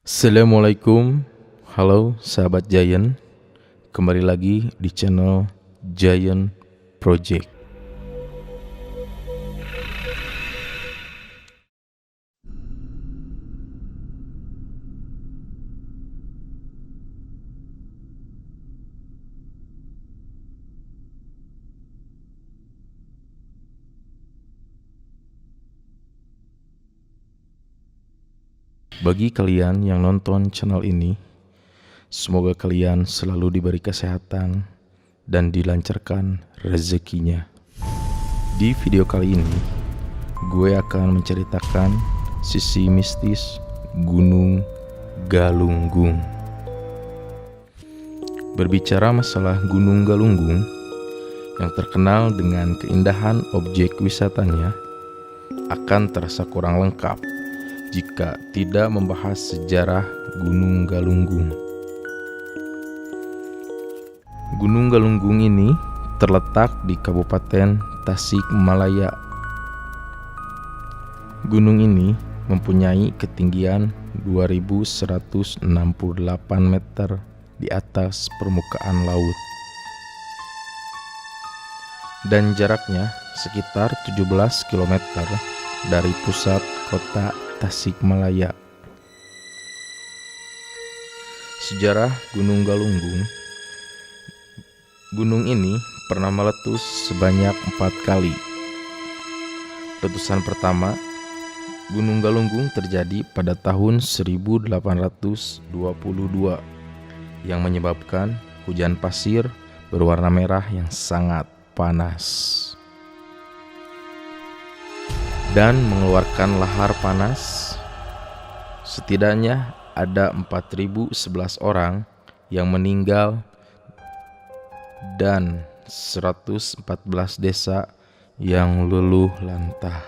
Assalamualaikum, halo sahabat Giant, kembali lagi di channel Giant Project. Bagi kalian yang nonton channel ini, semoga kalian selalu diberi kesehatan dan dilancarkan rezekinya. Di video kali ini, gue akan menceritakan sisi mistis Gunung Galunggung. Berbicara masalah Gunung Galunggung yang terkenal dengan keindahan objek wisatanya, akan terasa kurang lengkap jika tidak membahas sejarah Gunung Galunggung. Gunung Galunggung ini terletak di Kabupaten Tasikmalaya. Gunung ini mempunyai ketinggian 2168 meter di atas permukaan laut, dan jaraknya sekitar 17 km dari pusat kota Tasikmalaya. Sejarah Gunung Galunggung. Gunung ini pernah meletus sebanyak 4 kali. Letusan pertama Gunung Galunggung terjadi pada tahun 1822 yang menyebabkan hujan pasir berwarna merah yang sangat panas dan mengeluarkan lahar panas. Setidaknya ada 4.011 orang yang meninggal dan 114 desa yang luluh lantah.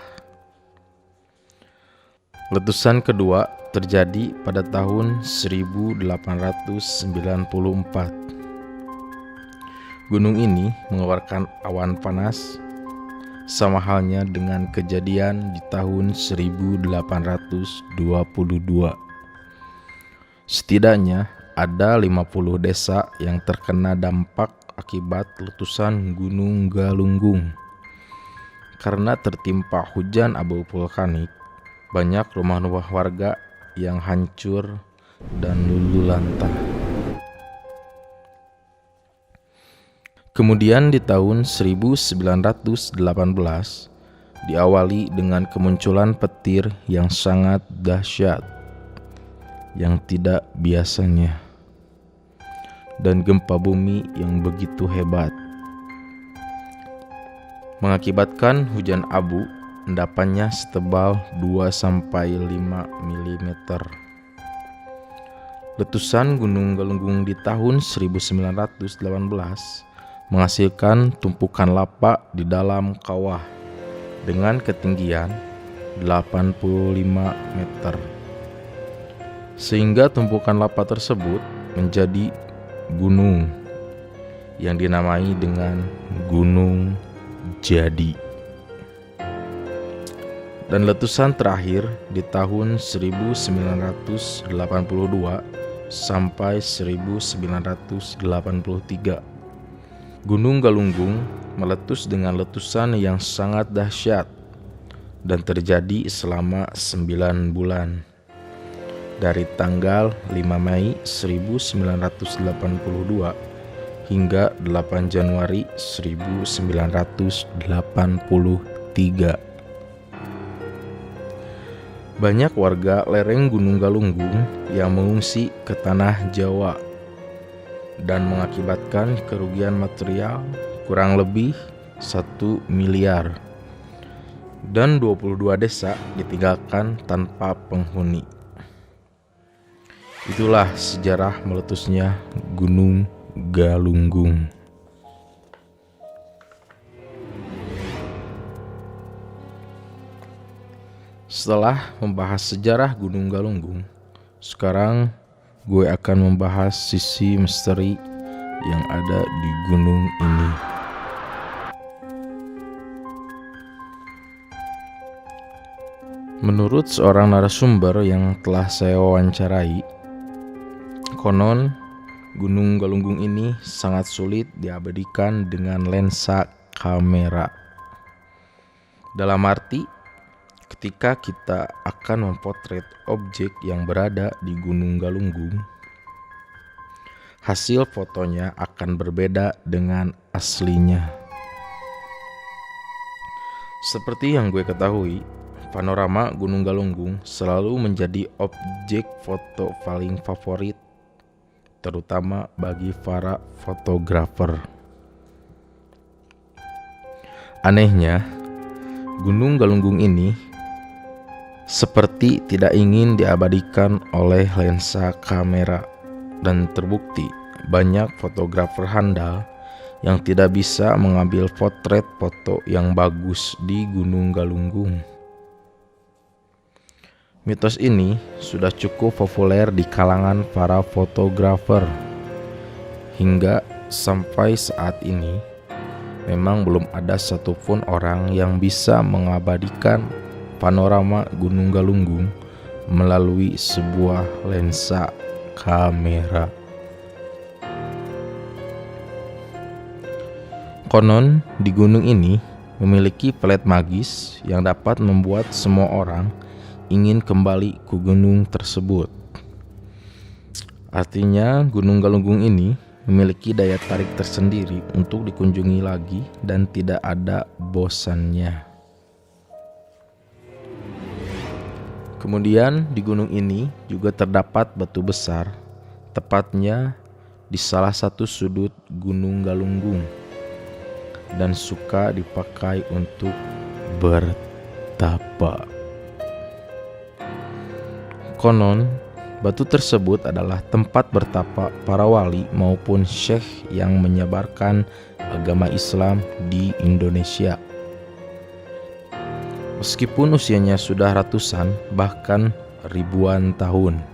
Letusan kedua terjadi pada tahun 1894. Gunung ini mengeluarkan awan panas sama halnya dengan kejadian di tahun 1822. Setidaknya ada 50 desa yang terkena dampak akibat letusan Gunung Galunggung. Karena tertimpa hujan abu vulkanik, banyak rumah-rumah warga yang hancur dan luluh lantah. Kemudian di tahun 1918 diawali dengan kemunculan petir yang sangat dahsyat yang tidak biasanya dan gempa bumi yang begitu hebat, mengakibatkan hujan abu endapannya setebal 2-5 mm. Letusan Gunung Galunggung di tahun 1918 menghasilkan tumpukan lava di dalam kawah dengan ketinggian 85 meter, sehingga tumpukan lava tersebut menjadi gunung yang dinamai dengan Gunung Jadi. Dan letusan terakhir di tahun 1982 sampai 1983. Gunung Galunggung meletus dengan letusan yang sangat dahsyat dan terjadi selama 9 bulan, dari tanggal 5 Mei 1982 hingga 8 Januari 1983. Banyak warga lereng Gunung Galunggung yang mengungsi ke tanah Jawa dan mengakibatkan kerugian material kurang lebih 1 miliar, dan 22 desa ditinggalkan tanpa penghuni. Itulah sejarah meletusnya Gunung Galunggung. Setelah membahas sejarah Gunung Galunggung, sekarang gue akan membahas sisi misteri yang ada di gunung ini. Menurut seorang narasumber yang telah saya wawancarai, konon Gunung Galunggung ini sangat sulit diabadikan dengan lensa kamera. Dalam arti, ketika kita akan memotret objek yang berada di Gunung Galunggung, hasil fotonya akan berbeda dengan aslinya. Seperti yang gue ketahui, panorama Gunung Galunggung selalu menjadi objek foto paling favorit, terutama bagi para fotografer. Anehnya, Gunung Galunggung ini seperti tidak ingin diabadikan oleh lensa kamera, dan terbukti banyak fotografer handal yang tidak bisa mengambil potret foto yang bagus di Gunung Galunggung. Mitos ini sudah cukup populer di kalangan para fotografer. Hingga sampai saat ini, memang belum ada satupun orang yang bisa mengabadikan panorama Gunung Galunggung melalui sebuah lensa kamera. Konon di gunung ini memiliki pelet magis yang dapat membuat semua orang ingin kembali ke gunung tersebut. Artinya Gunung Galunggung ini memiliki daya tarik tersendiri untuk dikunjungi lagi dan tidak ada bosannya. Kemudian di gunung ini juga terdapat batu besar, tepatnya di salah satu sudut Gunung Galunggung, dan suka dipakai untuk bertapa. Konon, batu tersebut adalah tempat bertapa para wali maupun syekh yang menyebarkan agama Islam di Indonesia. Meskipun usianya sudah ratusan, bahkan ribuan tahun.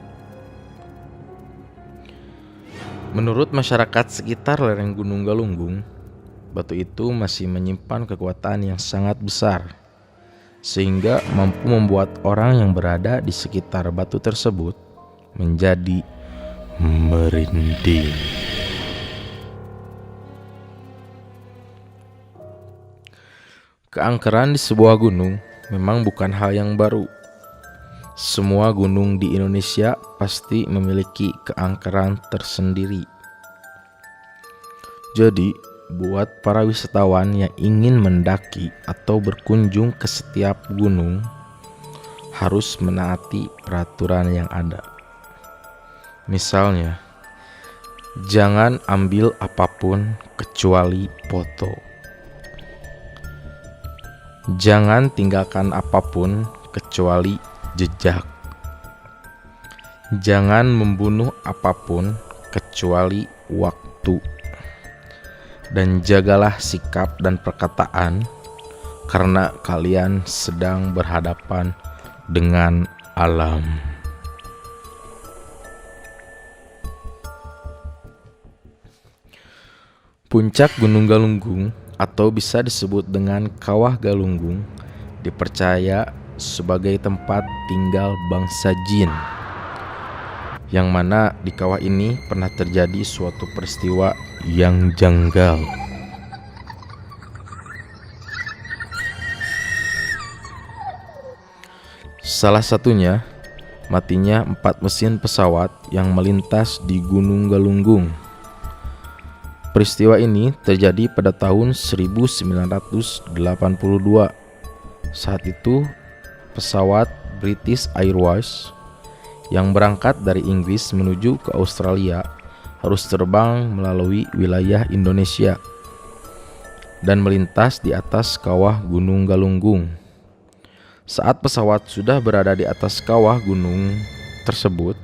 Menurut masyarakat sekitar lereng Gunung Galunggung, batu itu masih menyimpan kekuatan yang sangat besar, sehingga mampu membuat orang yang berada di sekitar batu tersebut menjadi merinding. Keangkeran di sebuah gunung memang bukan hal yang baru. Semua gunung di Indonesia pasti memiliki keangkeran tersendiri. Jadi, buat para wisatawan yang ingin mendaki atau berkunjung ke setiap gunung, harus menaati peraturan yang ada. Misalnya, jangan ambil apapun kecuali foto. Jangan tinggalkan apapun kecuali jejak. Jangan membunuh apapun kecuali waktu. Dan jagalah sikap dan perkataan, karena kalian sedang berhadapan dengan alam. Puncak Gunung Galunggung, atau bisa disebut dengan Kawah Galunggung, dipercaya sebagai tempat tinggal bangsa jin, yang mana di kawah ini pernah terjadi suatu peristiwa yang janggal. Salah satunya, matinya 4 mesin pesawat yang melintas di Gunung Galunggung. Peristiwa ini terjadi pada tahun 1982. Saat itu, pesawat British Airways yang berangkat dari Inggris menuju ke Australia harus terbang melalui wilayah Indonesia dan melintas di atas kawah Gunung Galunggung. Saat pesawat sudah berada di atas kawah gunung tersebut,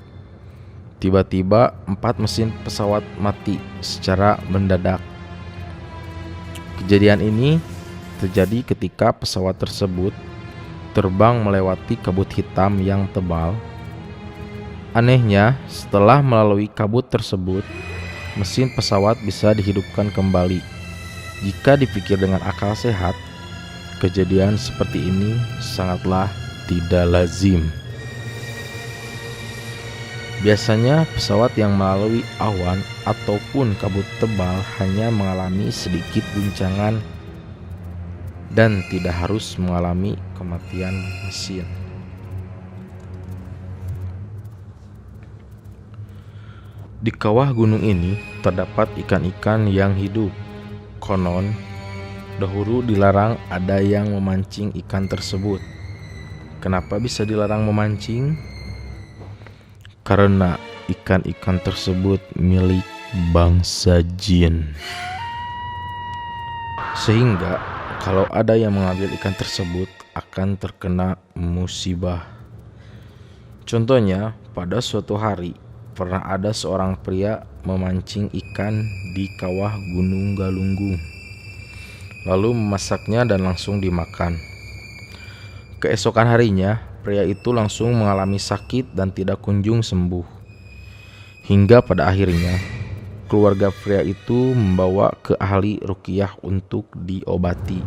tiba-tiba 4 mesin pesawat mati secara mendadak. Kejadian ini terjadi ketika pesawat tersebut terbang melewati kabut hitam yang tebal. Anehnya, setelah melalui kabut tersebut, mesin pesawat bisa dihidupkan kembali. Jika dipikir dengan akal sehat, kejadian seperti ini sangatlah tidak lazim. Biasanya pesawat yang melalui awan ataupun kabut tebal hanya mengalami sedikit guncangan dan tidak harus mengalami kematian mesin. Di kawah gunung ini terdapat ikan-ikan yang hidup. Konon, dahulu dilarang ada yang memancing ikan tersebut. Kenapa bisa dilarang memancing? Karena ikan-ikan tersebut milik bangsa jin. Sehingga kalau ada yang mengambil ikan tersebut akan terkena musibah. Contohnya, pada suatu hari pernah ada seorang pria memancing ikan di kawah Gunung Galunggung, lalu memasaknya dan langsung dimakan. Keesokan harinya, pria itu langsung mengalami sakit dan tidak kunjung sembuh. Hingga pada akhirnya, keluarga pria itu membawa ke ahli ruqyah untuk diobati.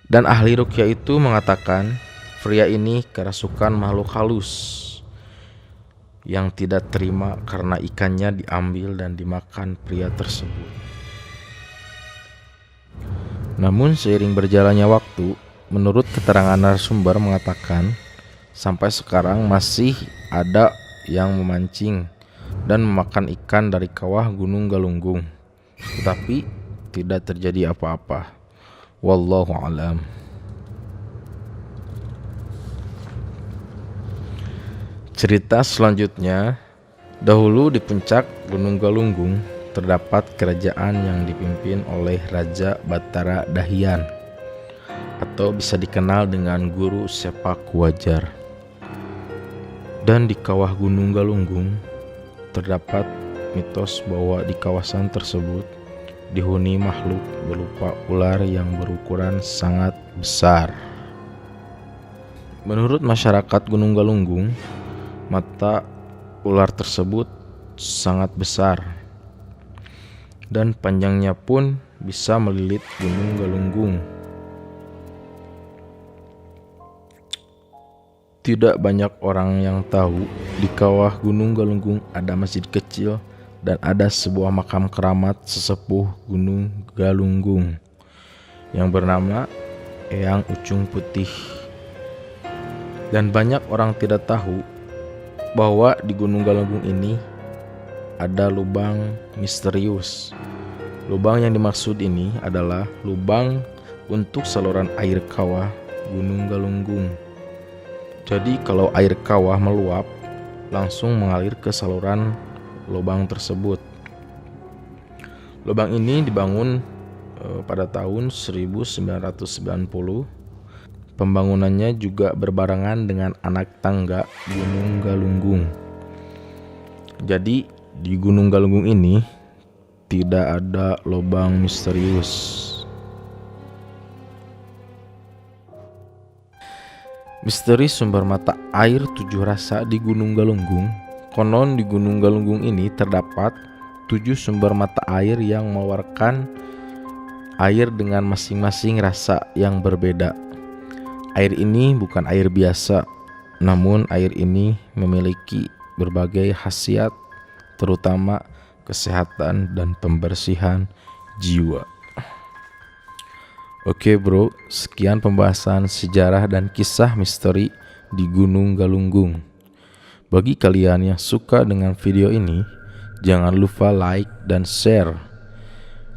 Dan ahli ruqyah itu mengatakan, pria ini kerasukan makhluk halus yang tidak terima karena ikannya diambil dan dimakan pria tersebut. Namun seiring berjalannya waktu, menurut keterangan narasumber mengatakan, sampai sekarang masih ada yang memancing dan memakan ikan dari kawah Gunung Galunggung, tetapi tidak terjadi apa-apa. Wallahu a'lam. Cerita selanjutnya, dahulu di puncak Gunung Galunggung terdapat kerajaan yang dipimpin oleh Raja Batara Dahian, atau bisa dikenal dengan guru sepak wajar. Dan di kawah Gunung Galunggung terdapat mitos bahwa di kawasan tersebut dihuni makhluk berupa ular yang berukuran sangat besar. Menurut masyarakat Gunung Galunggung, mata ular tersebut sangat besar dan panjangnya pun bisa melilit Gunung Galunggung. Tidak banyak orang yang tahu di kawah Gunung Galunggung ada masjid kecil dan ada sebuah makam keramat sesepuh Gunung Galunggung yang bernama Eyang Ucung Putih. Dan banyak orang tidak tahu bahwa di Gunung Galunggung ini ada lubang misterius. Lubang yang dimaksud ini adalah lubang untuk saluran air kawah Gunung Galunggung. Jadi kalau air kawah meluap, langsung mengalir ke saluran lubang tersebut. Lubang ini dibangun pada tahun 1990. Pembangunannya juga berbarengan dengan anak tangga Gunung Galunggung. Jadi di Gunung Galunggung ini tidak ada lubang misterius. Misteri sumber mata air 7 rasa di Gunung Galunggung. Konon di Gunung Galunggung ini terdapat 7 sumber mata air yang mengeluarkan air dengan masing-masing rasa yang berbeda. Air ini bukan air biasa, namun air ini memiliki berbagai khasiat, terutama kesehatan dan pembersihan jiwa. Oke bro, sekian pembahasan sejarah dan kisah misteri di Gunung Galunggung. Bagi kalian yang suka dengan video ini, jangan lupa like dan share.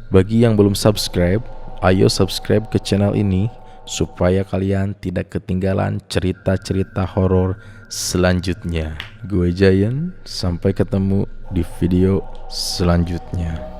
Bagi yang belum subscribe, ayo subscribe ke channel ini supaya kalian tidak ketinggalan cerita-cerita horor selanjutnya. Gue Giant, sampai ketemu di video selanjutnya.